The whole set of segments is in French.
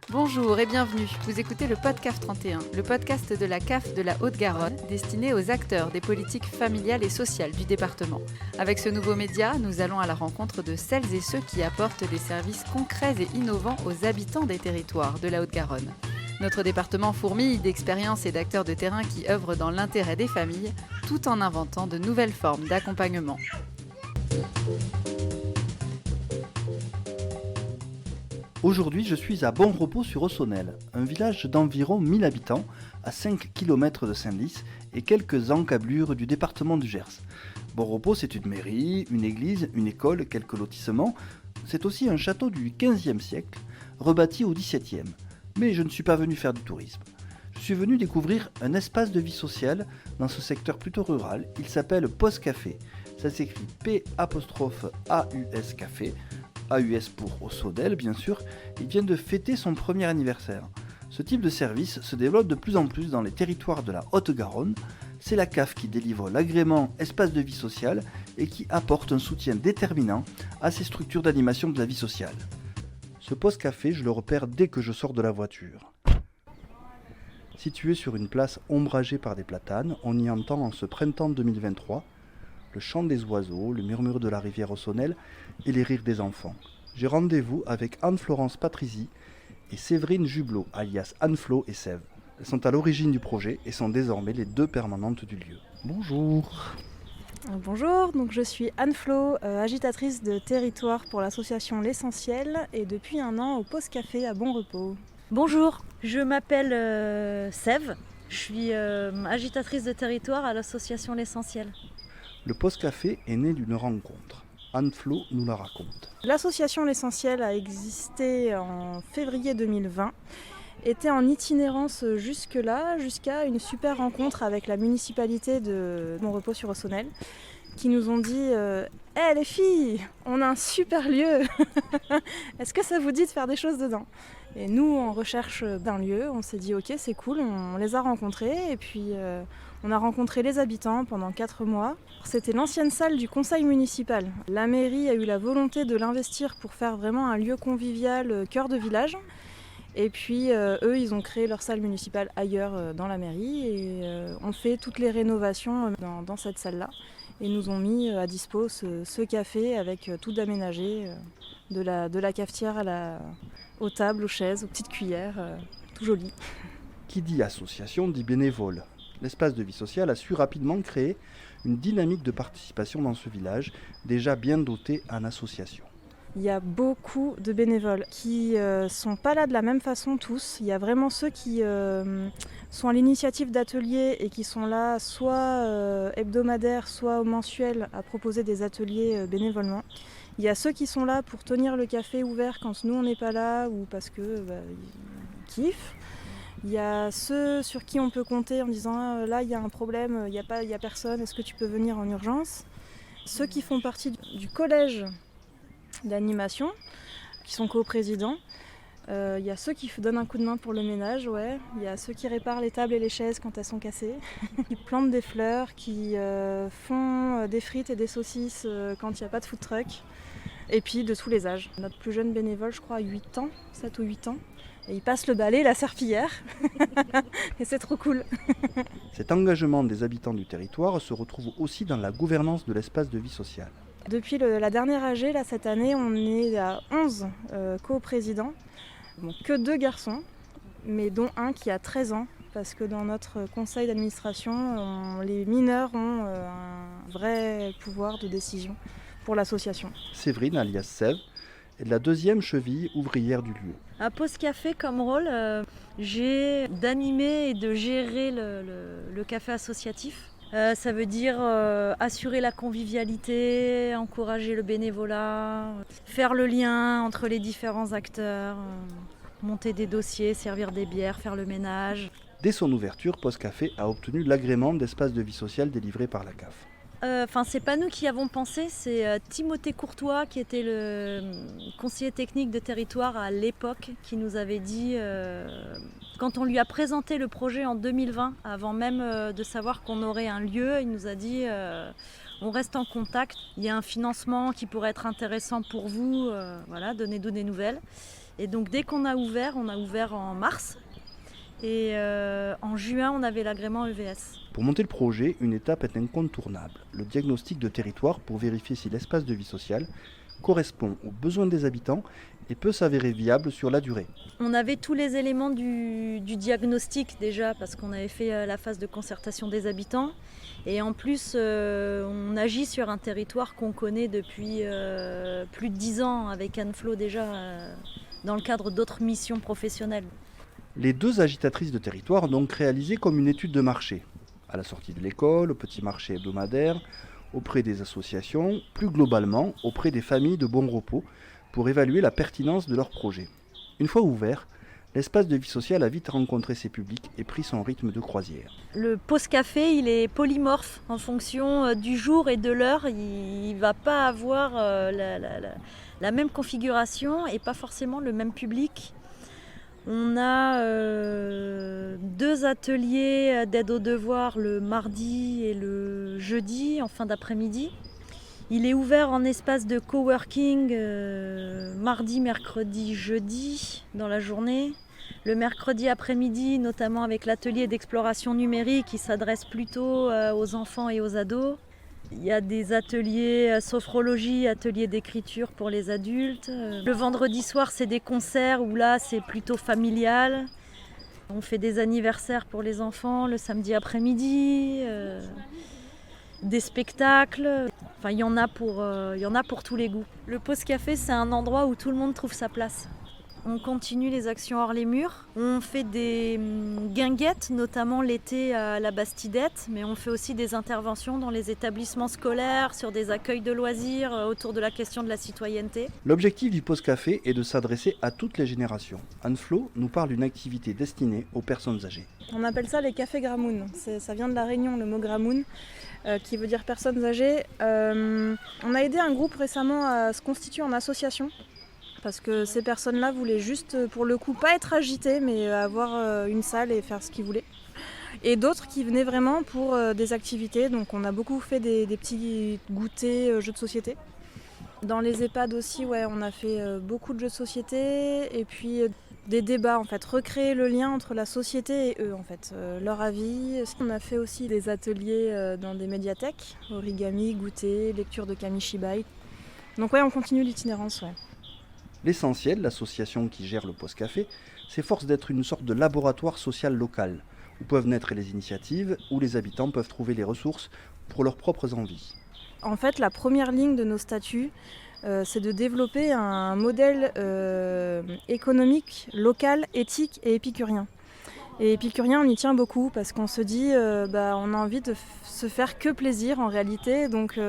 Bonjour et bienvenue, vous écoutez le PodCAF 31, le podcast de la CAF de la Haute-Garonne, destiné aux acteurs des politiques familiales et sociales du département. Avec ce nouveau média, nous allons à la rencontre de celles et ceux qui apportent des services concrets et innovants aux habitants des territoires de la Haute-Garonne. Notre département fourmille d'expériences et d'acteurs de terrain qui œuvrent dans l'intérêt des familles, tout en inventant de nouvelles formes d'accompagnement. Aujourd'hui, je suis à Bon Repos sur Ossonel, un village d'environ 1000 habitants, à 5 km de Senlis et quelques encablures du département du Gers. Bon Repos, c'est une mairie, une église, une école, quelques lotissements. C'est aussi un château du XVe siècle, rebâti au XVIIe. Mais je ne suis pas venu faire du tourisme. Je suis venu découvrir un espace de vie sociale dans ce secteur plutôt rural. Il s'appelle Pause Café. Ça s'écrit P'(AUS) Café. AUS pour Ossonel, bien sûr, il vient de fêter son premier anniversaire. Ce type de service se développe de plus en plus dans les territoires de la Haute-Garonne. C'est la CAF qui délivre l'agrément espace de vie sociale et qui apporte un soutien déterminant à ces structures d'animation de la vie sociale. Ce poste café, je le repère dès que je sors de la voiture. Situé sur une place ombragée par des platanes, on y entend en ce printemps 2023 le chant des oiseaux, le murmure de la rivière Ossonel et les rires des enfants. J'ai rendez-vous avec Anne-Florence Patrizi et Séverine Jublot, alias Anne-Flo et Sève. Elles sont à l'origine du projet et sont désormais les deux permanentes du lieu. Bonjour. Bonjour, donc je suis Anne-Flo, agitatrice de territoire pour l'association L'Essentiel et depuis un an au Pause Café à Bon Repos. Bonjour, je m'appelle Sève, je suis agitatrice de territoire à l'association L'Essentiel. Le poste café est né d'une rencontre. Anne-Flo nous la raconte. L'association L'Essentiel a existé en février 2020, était en itinérance jusque-là, jusqu'à une super rencontre avec la municipalité de Bon Repos sur Ossonel, qui nous ont dit hey, les filles, on a un super lieu, est-ce que ça vous dit de faire des choses dedans ? Et nous, en recherche d'un lieu, on s'est dit ok, c'est cool, on les a rencontrés et puis on a rencontré les habitants pendant 4 mois. C'était l'ancienne salle du conseil municipal. La mairie a eu la volonté de l'investir pour faire vraiment un lieu convivial cœur de village. Et puis eux, ils ont créé leur salle municipale ailleurs dans la mairie et ont fait toutes les rénovations dans cette salle-là. Et nous ont mis à dispo ce café avec tout aménagé, de la cafetière aux tables, aux chaises, aux petites cuillères, tout joli. Qui dit association dit bénévole. L'espace de vie sociale a su rapidement créer une dynamique de participation dans ce village, déjà bien doté en association. Il y a beaucoup de bénévoles qui sont pas là de la même façon tous. Il y a vraiment ceux qui sont à l'initiative d'ateliers et qui sont là soit hebdomadaires, soit mensuels à proposer des ateliers bénévolement. Il y a ceux qui sont là pour tenir le café ouvert quand nous on n'est pas là ou parce que ils kiffent. Il y a ceux sur qui on peut compter en disant là il y a un problème, il y a personne, est-ce que tu peux venir en urgence ? Ceux qui font partie du collège d'animation, qui sont coprésidents. Il y a ceux qui donnent un coup de main pour le ménage, ouais. Il y a ceux qui réparent les tables et les chaises quand elles sont cassées, qui plantent des fleurs, qui font des frites et des saucisses quand il n'y a pas de food truck. Et puis de tous les âges. Notre plus jeune bénévole, je crois, a 8 ans, 7 ou 8 ans. Et il passe le balai, la serpillière. Et c'est trop cool. Cet engagement des habitants du territoire se retrouve aussi dans la gouvernance de l'espace de vie sociale. Depuis la dernière AG, là, cette année, on est à 11 coprésidents. Bon, que 2 garçons, mais dont un qui a 13 ans. Parce que dans notre conseil d'administration, les mineurs ont un vrai pouvoir de décision pour l'association. Séverine, alias Sève, est la deuxième cheville ouvrière du lieu. À Pause Café comme rôle, j'ai d'animer et de gérer le café associatif. Ça veut dire assurer la convivialité, encourager le bénévolat, faire le lien entre les différents acteurs, monter des dossiers, servir des bières, faire le ménage. Dès son ouverture, Pause Café a obtenu l'agrément d'espace de vie sociale délivré par la CAF. C'est pas nous qui avons pensé, c'est Timothée Courtois qui était le conseiller technique de territoire à l'époque qui nous avait dit, quand on lui a présenté le projet en 2020, avant même de savoir qu'on aurait un lieu, il nous a dit on reste en contact, il y a un financement qui pourrait être intéressant pour vous, voilà, donnez-nous des nouvelles. Et donc dès qu'on a ouvert, on a ouvert en mars. Et en juin, on avait l'agrément EVS. Pour monter le projet, une étape est incontournable, le diagnostic de territoire pour vérifier si l'espace de vie sociale correspond aux besoins des habitants et peut s'avérer viable sur la durée. On avait tous les éléments du diagnostic déjà parce qu'on avait fait la phase de concertation des habitants. Et en plus, on agit sur un territoire qu'on connaît depuis plus de 10 ans avec Anne-Flo déjà dans le cadre d'autres missions professionnelles. Les 2 agitatrices de territoire ont donc réalisé comme une étude de marché, à la sortie de l'école, au petit marché hebdomadaire, auprès des associations, plus globalement auprès des familles de bon repos, pour évaluer la pertinence de leur projet. Une fois ouvert, l'espace de vie sociale a vite rencontré ses publics et pris son rythme de croisière. Le pause café, il est polymorphe en fonction du jour et de l'heure. Il ne va pas avoir la même configuration et pas forcément le même public. On a 2 ateliers d'aide aux devoirs le mardi et le jeudi en fin d'après-midi. Il est ouvert en espace de coworking mardi, mercredi, jeudi dans la journée. Le mercredi après-midi, notamment avec l'atelier d'exploration numérique qui s'adresse plutôt aux enfants et aux ados. Il y a des ateliers sophrologie, ateliers d'écriture pour les adultes. Le vendredi soir, c'est des concerts où là, c'est plutôt familial. On fait des anniversaires pour les enfants le samedi après-midi, des spectacles. Enfin, il y en a pour tous les goûts. Le Pause Café, c'est un endroit où tout le monde trouve sa place. On continue les actions hors les murs. On fait des guinguettes, notamment l'été à la Bastidette, mais on fait aussi des interventions dans les établissements scolaires, sur des accueils de loisirs, autour de la question de la citoyenneté. L'objectif du Pause Café est de s'adresser à toutes les générations. Anne-Flo nous parle d'une activité destinée aux personnes âgées. On appelle ça les cafés Gramoun. Ça vient de la Réunion, le mot Gramoun, qui veut dire personnes âgées. On a aidé un groupe récemment à se constituer en association. Parce que ces personnes-là voulaient juste, pour le coup, pas être agitées, mais avoir une salle et faire ce qu'ils voulaient. Et d'autres qui venaient vraiment pour des activités. Donc on a beaucoup fait des petits goûters, jeux de société. Dans les EHPAD aussi, ouais, on a fait beaucoup de jeux de société. Et puis des débats, en fait. Recréer le lien entre la société et eux, en fait. Leur avis. On a fait aussi des ateliers dans des médiathèques. Origami, goûter, lecture de Kamishibai. Donc ouais, on continue l'itinérance, ouais. L'essentiel, l'association qui gère le Pause Café, s'efforce d'être une sorte de laboratoire social local, où peuvent naître les initiatives, où les habitants peuvent trouver les ressources pour leurs propres envies. En fait, la première ligne de nos statuts, c'est de développer un modèle économique, local, éthique et épicurien. Et épicurien, on y tient beaucoup parce qu'on se dit on a envie de se faire que plaisir en réalité. Donc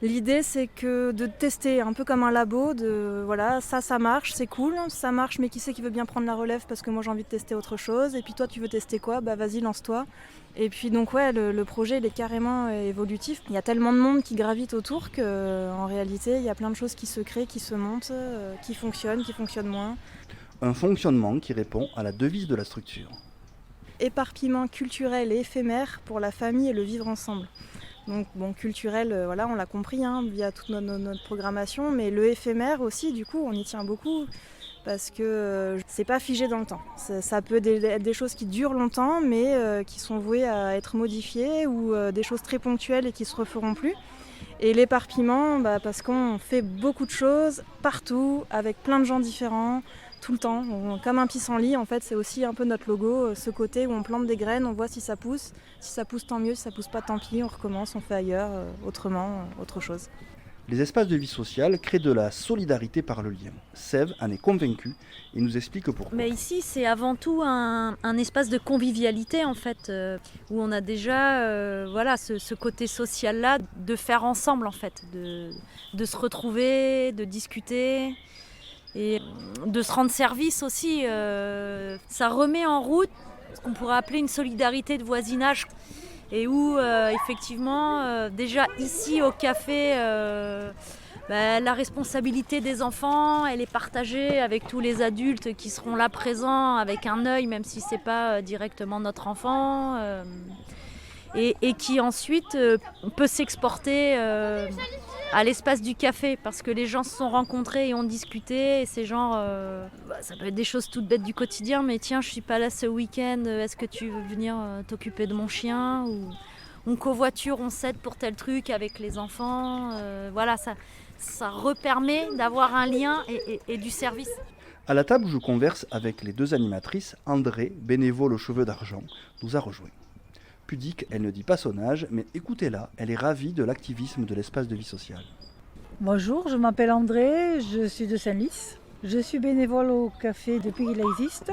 l'idée, c'est que de tester un peu comme un labo, voilà, ça marche, c'est cool, ça marche, mais qui c'est qui veut bien prendre la relève parce que moi j'ai envie de tester autre chose. Et puis toi, tu veux tester quoi ? Bah vas-y, lance-toi. Et puis donc ouais, le projet il est carrément évolutif. Il y a tellement de monde qui gravite autour qu'en réalité, il y a plein de choses qui se créent, qui se montent, qui fonctionnent moins. Un fonctionnement qui répond à la devise de la structure. Éparpillement culturel et éphémère pour la famille et le vivre ensemble. Donc bon, culturel, voilà, on l'a compris via toute notre programmation, mais le éphémère aussi, du coup, on y tient beaucoup parce que c'est pas figé dans le temps. Ça peut être des choses qui durent longtemps, mais qui sont vouées à être modifiées ou des choses très ponctuelles et qui se referont plus. Et l'éparpillement, parce qu'on fait beaucoup de choses partout, avec plein de gens différents, tout le temps. Comme un pissenlit, en fait, c'est aussi un peu notre logo, ce côté où on plante des graines, on voit si ça pousse. Si ça pousse, tant mieux. Si ça pousse pas, tant pis. On recommence, on fait ailleurs, autrement, autre chose. Les espaces de vie sociale créent de la solidarité par le lien. Sève en est convaincue et nous explique pourquoi. Mais ici, c'est avant tout un espace de convivialité, en fait, où on a déjà ce côté social-là, de faire ensemble, en fait, de se retrouver, de discuter et de se rendre service aussi. Ça remet en route ce qu'on pourrait appeler une solidarité de voisinage. Et où effectivement, déjà ici au café, la responsabilité des enfants, elle est partagée avec tous les adultes qui seront là présents avec un œil, même si c'est pas directement notre enfant, et qui ensuite peut s'exporter à l'espace du café parce que les gens se sont rencontrés et ont discuté et c'est genre ça peut être des choses toutes bêtes du quotidien, mais tiens, je suis pas là ce week-end, est-ce que tu veux venir t'occuper de mon chien, ou on covoiture, on s'aide pour tel truc avec les enfants, voilà, ça repermet d'avoir un lien et du service. À la table où je converse avec les deux animatrices, André, bénévole aux cheveux d'argent, nous a rejoints. Pudique, elle ne dit pas son âge, mais écoutez-la, elle est ravie de l'activisme de l'espace de vie sociale. Bonjour, je m'appelle André, je suis de Saint-Lys. Je suis bénévole au café depuis qu'il existe.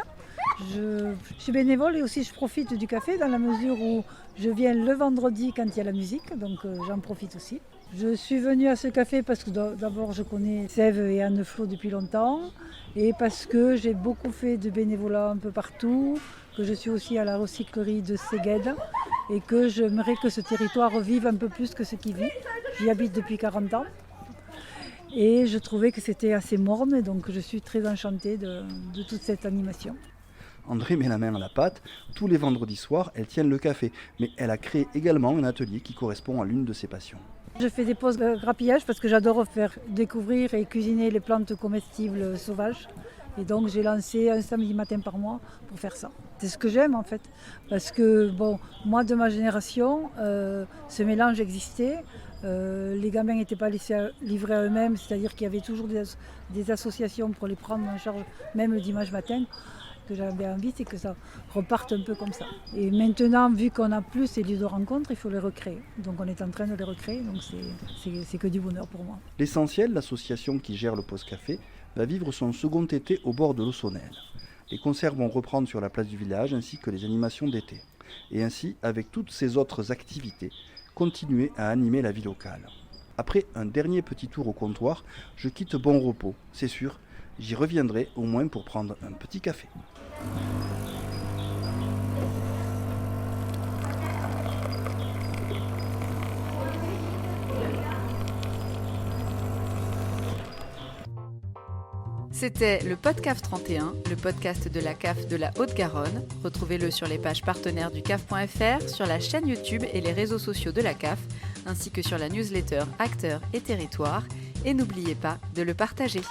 Je suis bénévole et aussi je profite du café dans la mesure où je viens le vendredi quand il y a la musique, donc j'en profite aussi. Je suis venue à ce café parce que d'abord je connais Sève et Anne-Flo depuis longtemps et parce que j'ai beaucoup fait de bénévolat un peu partout, que je suis aussi à la recyclerie de Séguède et que j'aimerais que ce territoire vive un peu plus que ce qu'il vit. J'y habite depuis 40 ans et je trouvais que c'était assez morne et donc je suis très enchantée de toute cette animation. André met la main à la pâte. Tous les vendredis soirs, elle tient le café, mais elle a créé également un atelier qui correspond à l'une de ses passions. Je fais des pauses grappillage parce que j'adore faire découvrir et cuisiner les plantes comestibles sauvages. Et donc j'ai lancé un samedi matin par mois pour faire ça. C'est ce que j'aime en fait. Parce que bon, moi de ma génération, ce mélange existait. Les gamins n'étaient pas laissés livrer à eux-mêmes, c'est-à-dire qu'il y avait toujours des associations pour les prendre en charge, même le dimanche matin. Que j'avais envie, c'est que ça reparte un peu comme ça. Et maintenant, vu qu'on a plus ces lieux de rencontre, il faut les recréer. Donc on est en train de les recréer, donc c'est que du bonheur pour moi. L'essentiel, l'association qui gère le poste café, va vivre son second été au bord de l'Aussonnel. Les concerts vont reprendre sur la place du village ainsi que les animations d'été. Et ainsi, avec toutes ces autres activités, continuer à animer la vie locale. Après un dernier petit tour au comptoir, je quitte Bon Repos, c'est sûr. J'y reviendrai au moins pour prendre un petit café. C'était le Podcaf 31, le podcast de la CAF de la Haute-Garonne. Retrouvez-le sur les pages partenaires du CAF.fr, sur la chaîne YouTube et les réseaux sociaux de la CAF, ainsi que sur la newsletter Acteurs et Territoires. Et n'oubliez pas de le partager.